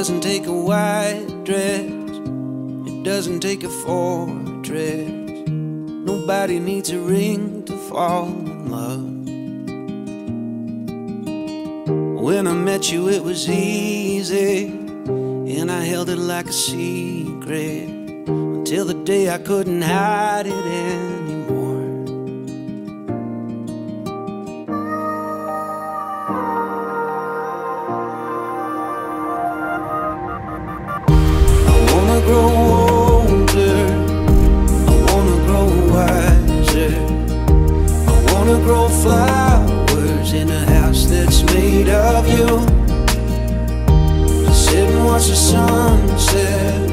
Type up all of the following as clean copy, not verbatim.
doesn't take a white dress, it doesn't take a fortress. Nobody needs a ring to fall in love. When I met you it was easy, and I held it like a secret, until the day I couldn't hide it anymore. I wanna grow older, I wanna grow wiser, I wanna grow flowers in a house that's made of you. Sit and watch the sunset,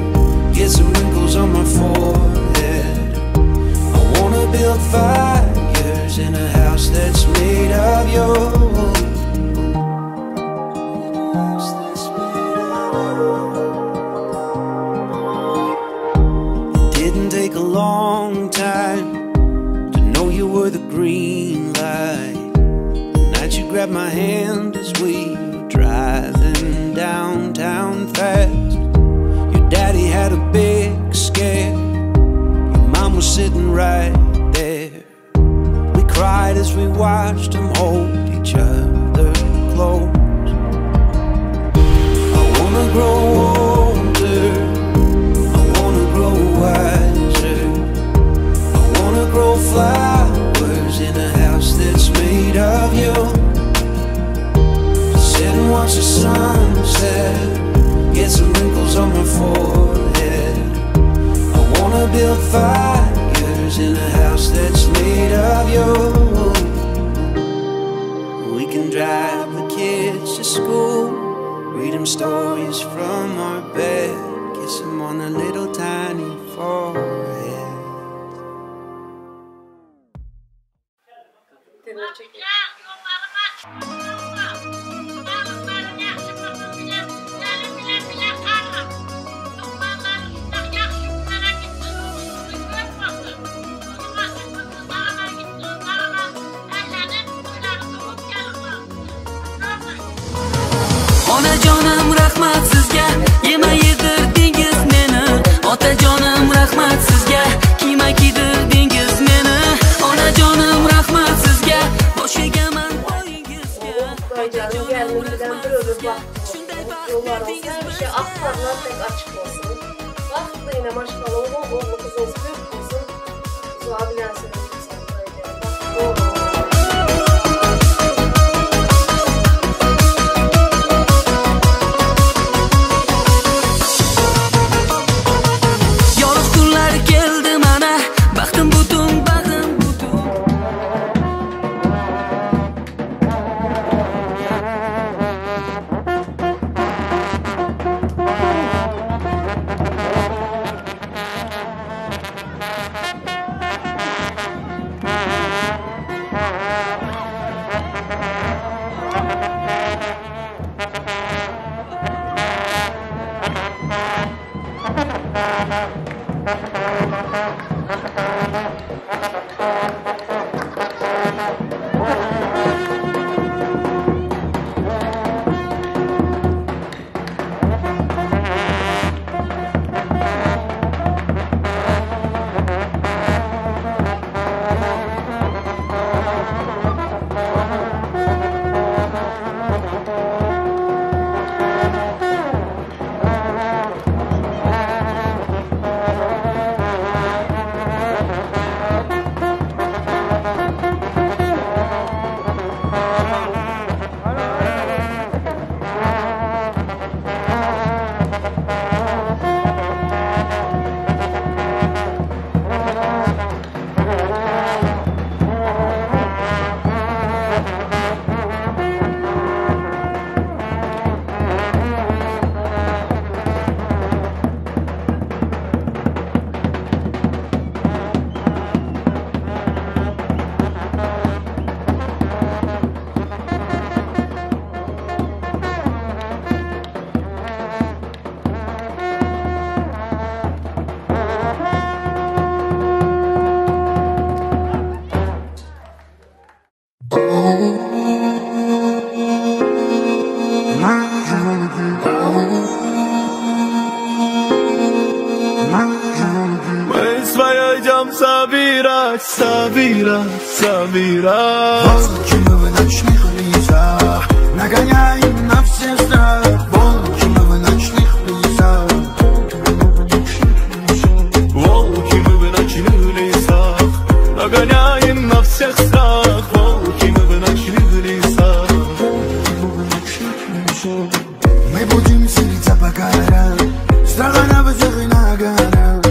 get some wrinkles on my forehead. I wanna build fires in a house that's made of you. It didn't take a long time to know you were the green light. The night you grabbed my hand as we were driving downtown fast. Your daddy had a big scare, your mom was sitting right there. We cried as we watched them hold each other close. I wanna grow older, I wanna grow wiser, I wanna grow flowers in a house that's made of you. Sit and watch the sunset, get some wrinkles on my forehead. I wanna build fires in a house that's made of you. We can drive the kids to school, read them stories from our bed, kiss them on a little tiny forehead. Onajonim rahmat sizga, yema yedirdingiz meni. Otajonim rahmat sizga, kiyma kiydirdingiz meni. Onajonim rahmat sizga, bosh egaman poyingizga. Babajan'ın gelmesinden bir ömür baktım. Yollar olsun, her şey aktarlar tek açık olsun. Vakıflı yine maşallah oğlu kızınız büyük olsun. Zuhabilen söyleyeceğim sana. дам собирать, собирать, собирать. Волки мы в ночных лесах, нагоняем на всех страх. Волки мы в ночных лесах, волки мы в ночных лесах, нагоняем на всех страх. Волки мы в ночных лесах. Мы будем селиться по горам, страха на высох и на горах.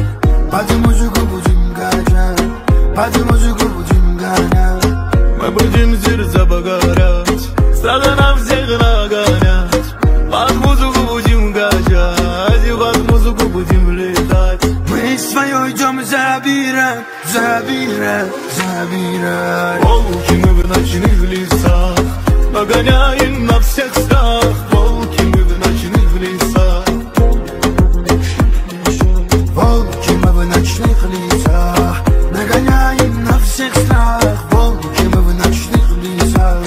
Под музыку будем гонять, под музыку будем гонять. Мы будем селиться по горам, страха на всех нагонять. Под музыку будем гонять, и под музыку будем летать. Мы свое идем забирать, забирать, забирать. Волки мы в ночных лесах, нагоняем на всех страх. Волки мы в ночных лесах, волки мы в ночных лесах, нагоняем на всех страх. Волки мы в ночных лесах.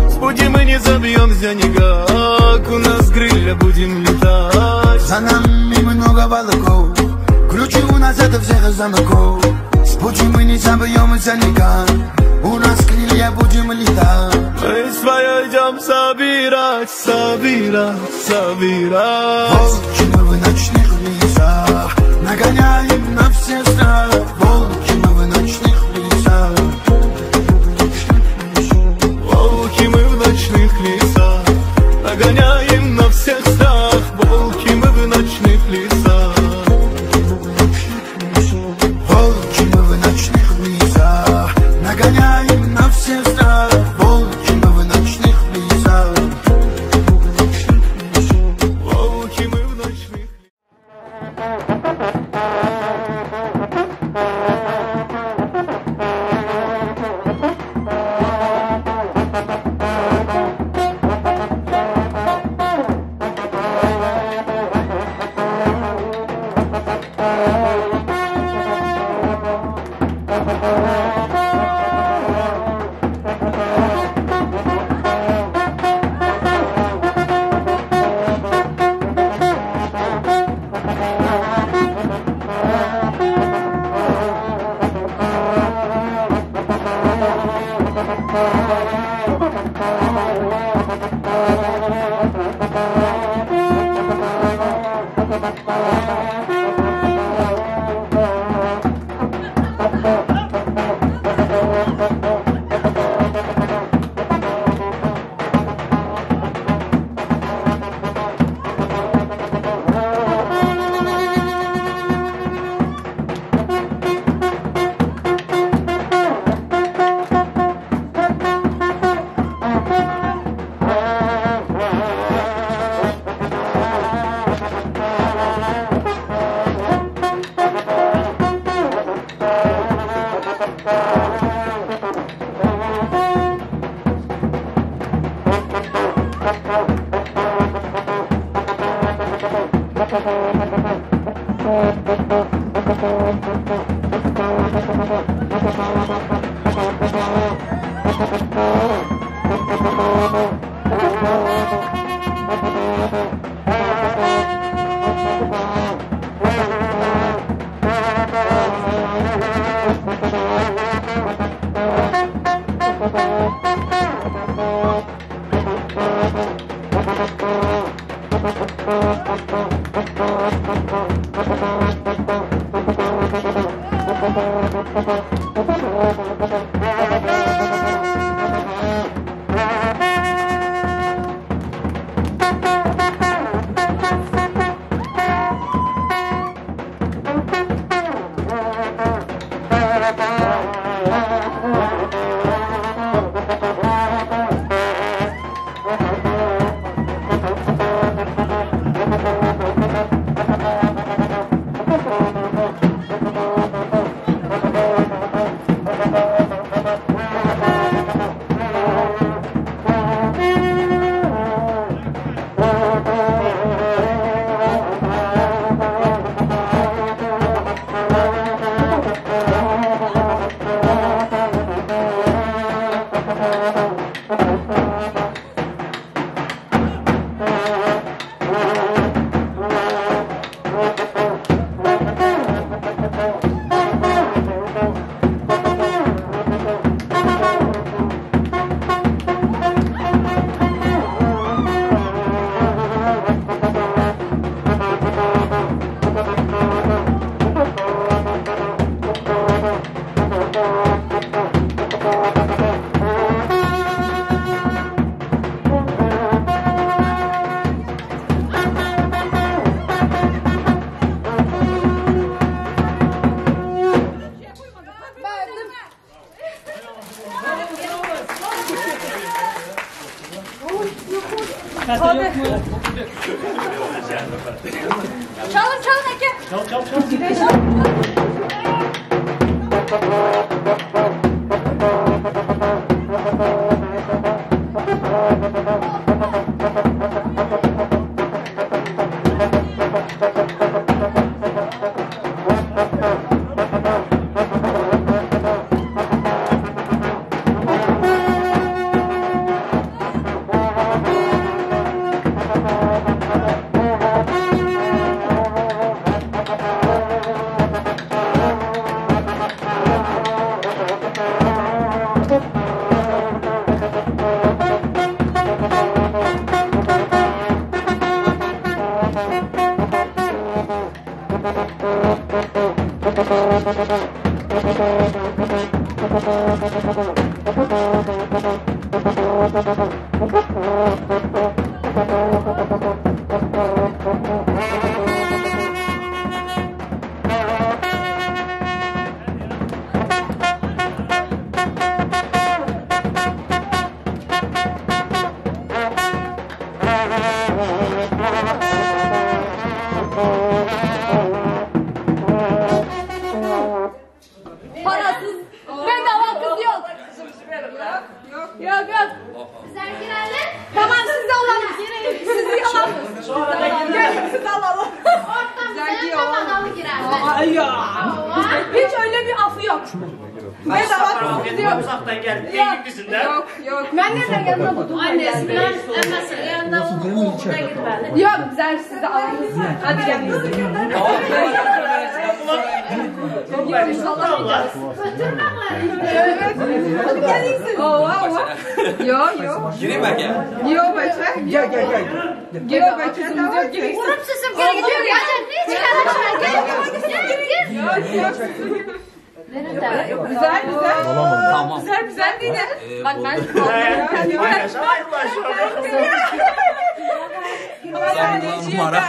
С пути мы не забьемся никак, у нас крылья, будем летать. За нами много волков, ключи у нас от всех замков. С пути мы не забьемся никак, у нас крылья, будем летать. Мы свое идем собирать, собирать, собирать. Волки мы в ночных лесах, нагоняем на все страх. Волки мы в ночных лесах, волки мы в ночных лесах, нагоняем на всех страх. Волки мы в ночных лесах, волки мы в ночных лесах, нагоняем на всех страх. Волки мы в ночных лесах, волки мы в ночных лесах. Hadi. Çalın Ege. Çal. Parasız. Bedava kız yok. Yok. Sen girelim. Tamam siz de alalım. Sizi alalım. Gel siz alalım. Sen kapanalı girerler. Hiç öyle bir afı yok. Bedava kız yok. Uzaktan geldi. Eğitimlisinden. Yok. Ben nereden yanına buldum? Annesi bilen emmesi yanında okulda gitmeli. Yok güzel siz de alın. Hadi gelin. Yok inşallah gideceğiz. Evet. Hadi gelin. Yok. Gireyim ben gel. Yok Betül. Gel. Yok Betül'ümüz yok. Gireyim. Vurup susup geri gidiyor ya. Ne çıkaracak? Gel. Güzel. Tamam. Güzel değil mi? Bak ben Numara.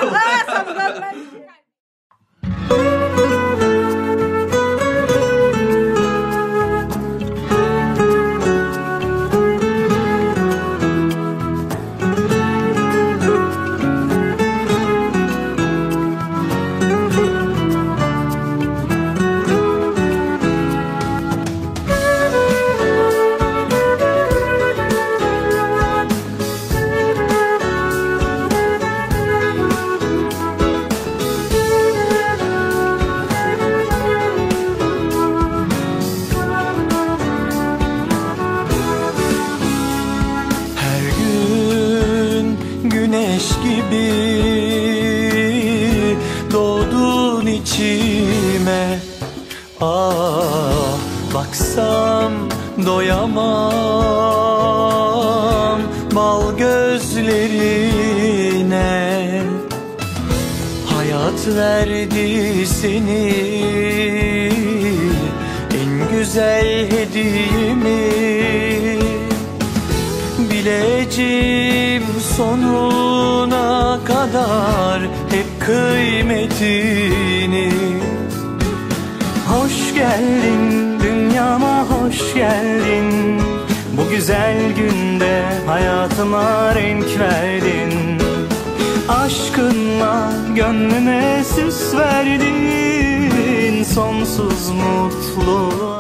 Güneş gibi doğdun içime. Ah baksam doyamam bal gözlerine. Hayat verdi seni en güzel hediyemi. Bileceğim sonuna kadar hep kıymetini. Hoş geldin dünyama, hoş geldin. Bu güzel günde hayatıma renk verdin. Aşkınla gönlüme süs verdin. Sonsuz mutluluğa.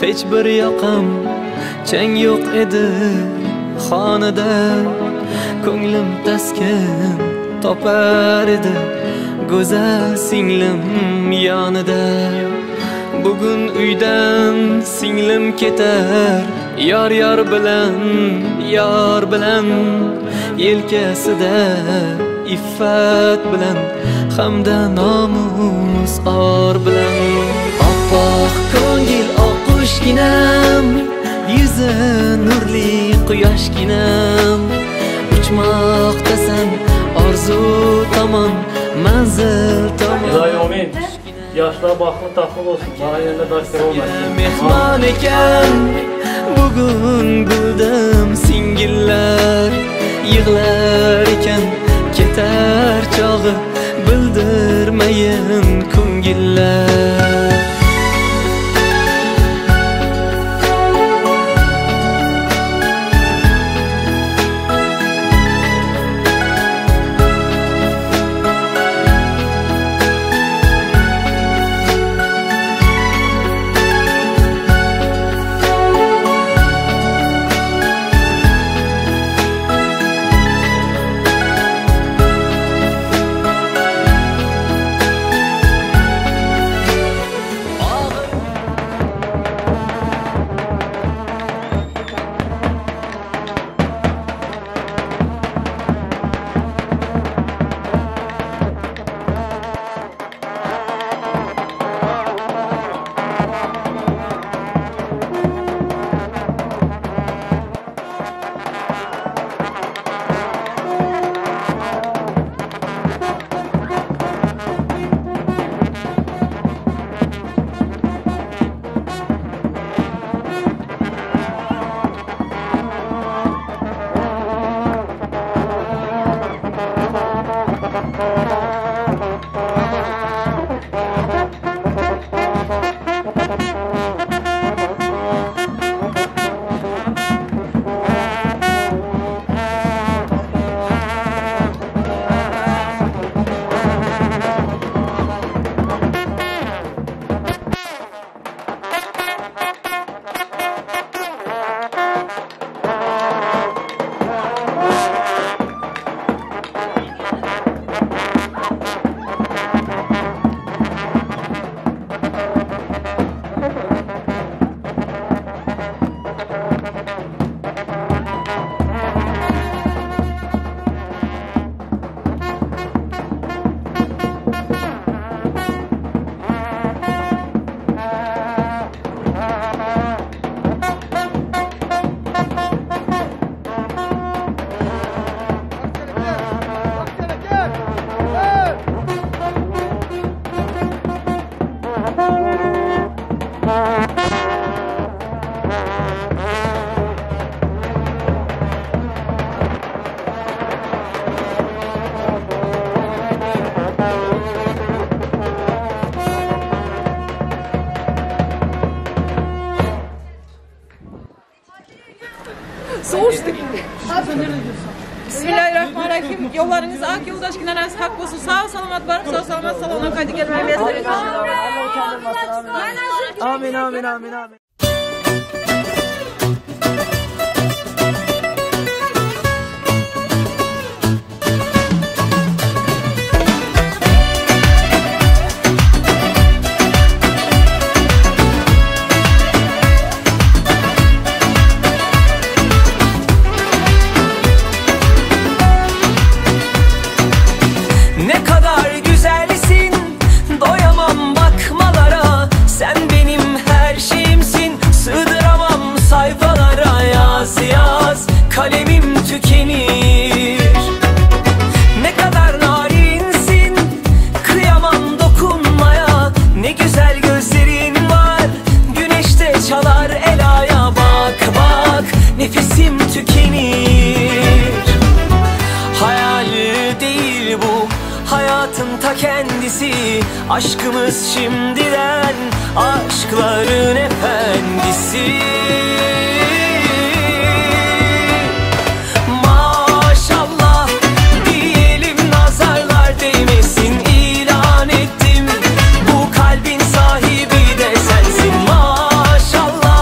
Hech bir yoqim chang yo'q edi xonada, ko'nglim taskin topar edi go'zal singlim yonida. Bugun uydan singlim ketar, yor bilan yelkasida iffat bilan hamda nomus or bilan. Oppoq ko'ngil oqqushginam, yuzi nurli quyoshginam, uchmoqdasan orzu tomon, manzil tomon. İlahi yaşlar baxlı taxıl olsun, bana yerine daşlar olmasın. Mehmon ekan bugun bildim, singillar yig'lar ekan ketar chog'i, bildirmayin ko'ngillar. Soğuştuk. Bismillahirrahmanirrahim. Yollarınız ak, yoldaş günleriniz hak olsun. Sağ ol, salamat varıp, sağ salamat salona kaydı gelmeye beslerim. Amin, amin, amin, amin. Kalemim tükenir. Ne kadar narinsin, kıyamam dokunmaya. Ne güzel gözlerin var, güneşte çalar elaya. Bak bak, nefesim tükenir. Hayal değil bu, hayatın ta kendisi. Aşkımız şimdiden, aşkların efendisi. İlan ettim, bu kalbin sahibi de sensin. Maşallah.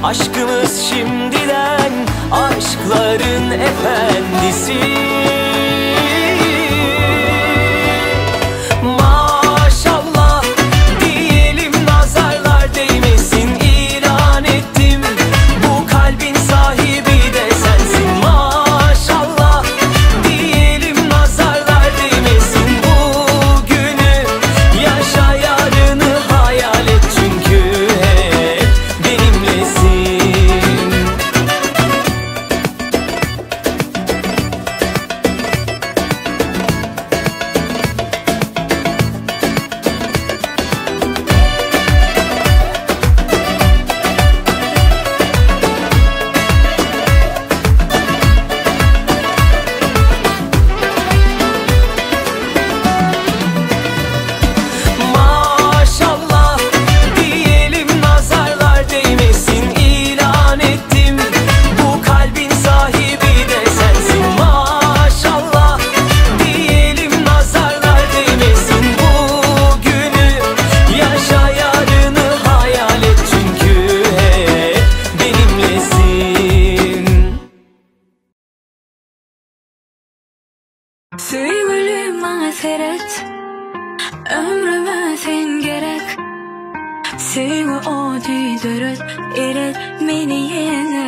Aşkımız şimdiden aşkların efendisi. Maşallah diyelim, nazarlar değmesin, ilan ettim. Bu kalbin sahibi de sensin. Maşallah diyelim, nazarlar değmesin. Bu günü yaşa, yarını hayal et, çünkü hep benimlesin. Maşallah diyelim, nazarlar değmesin, ilan ettim. Bu kalbin sahibi de sensin. Maşallah diyelim, nazarlar değmesin. Bu günü yaşa, yarını hayal et, çünkü hep benimlesin. Sevgilim bana seyret, ömrüme sen gerek. Sevgi o düdürüz, eret beni yenir.